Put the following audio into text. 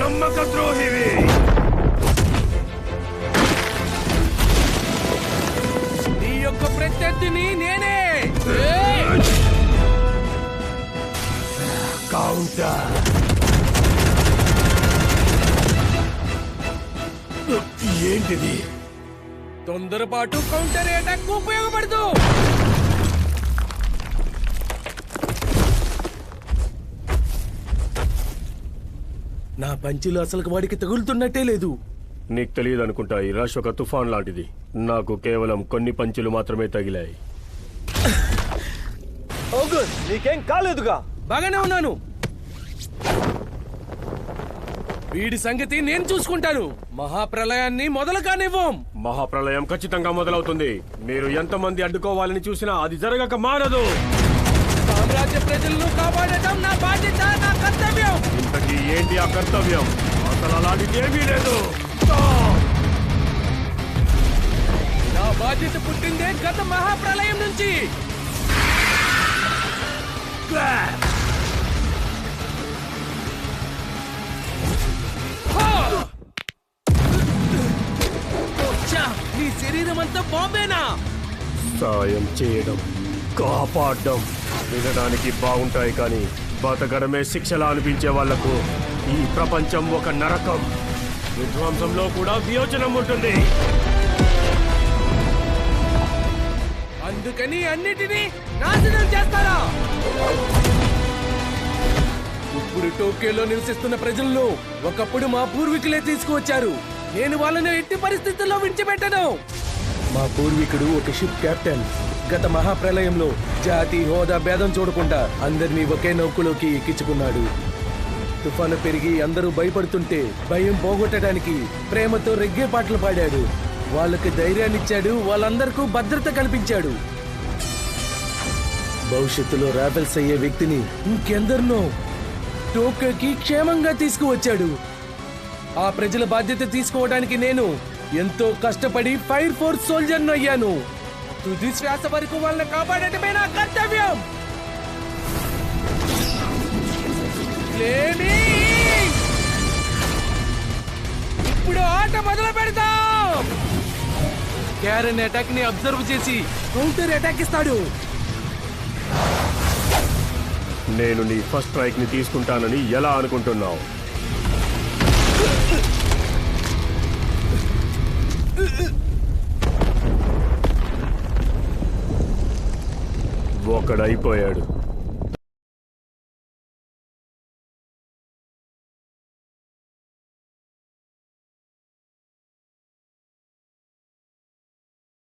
నమ్మక ద్రోహివి. నీ యొక్క ప్రత్యర్థిని నేనే. కౌంటర్. ఏంటిది? తొందరపాటు కౌంటర్ అటాక్ ఉపయోగపడదు. నా పంచిలో అసలు వాడికి తగులుతున్నట్టే లేదు. నీకు తెలియదు అనుకుంటా, ఈ రష్ ఒక తుఫాన్ లాంటిది. నాకు కేవలం కొన్ని పంచులు మాత్రమే తగిలాయి. నీకేం కాలేదుగా? బాగానే ఉన్నాను. వీడి సంగతి నేను చూసుకుంటాను. మహాప్రళయాన్ని మొదలు కానివ్వం. మహాప్రళయం ఖచ్చితంగా మొదలవుతుంది. మీరు ఎంతమంది అడ్డుకోవాలని చూసినా అది జరగక మారదు. సామ్రాజ్య ప్రజలను కాపాడటం నా బాధ్యత, నా కర్తవ్యం. ఇంతకీ ఏంటి ఆ కర్తవ్యం? అసలు అలాంటిది ఏమీ లేదు. నా బాధ్యత పుట్టిందే గత మహాప్రళయం నుంచి. నీ శరీరం అంతా బాంబేనా? సాయం చేయడం, కాపాడడం వినడానికి బాగుంటాయి, కానీ బతకడమే శిక్షలా అనిపించే వాళ్లకు ఈ ప్రపంచం ఒక నరకం. విధ్వంసంలో కూడా వియోజనం ఉంటుంది. అందుకని అన్నిటినీ నాశనం చేస్తారా? ఇప్పుడు టోక్యోలో నివసిస్తున్న ప్రజలను ఒకప్పుడు మా పూర్వీకులే తీసుకువచ్చారు. నేను వాళ్ళని ఎట్టి పరిస్థితుల్లో విడిచిపెట్టను. మా పూర్వీకుడు ఒక షిప్ కెప్టెన్. గత మహాప్రలయంలో జాతి హోదా భేదం చూడకుండా అందరినీ ఒకే నౌకలోకి ఎక్కించుకున్నాడు. తుఫాను పెరిగి అందరూ భయపడుతుంటే భయం పోగొట్టడానికి ప్రేమతో రెగ్గే పాటలు పాడాడు. వాళ్ళకి ధైర్యాన్నిచ్చాడు, వాళ్ళందరికీ భద్రత కల్పించాడు. భవిష్యత్తులో రావెల్స్ అయ్యే వ్యక్తిని ఇంకెందరినో టోక్యోకి క్షేమంగా తీసుకువచ్చాడు. ఆ ప్రజల బాధ్యత తీసుకోవడానికి నేను ఎంతో కష్టపడి ఫైర్ ఫోర్స్ సోల్జర్ను అయ్యాను. తుది శ్వాస వరకు వాళ్ళని కాపాడటమే నా కర్తవ్యం. ఇప్పుడు ఆట మొదలు పెడతాం. క్యారన్ అటాక్ ని అబ్జర్వ్ చేసి కౌంటర్ అటాక్ ఇస్తాడు. నేను నీ ఫస్ట్ స్ట్రైక్ ని తీసుకుంటానని ఎలా అనుకుంటున్నావు? ఒకడైపోయాడు.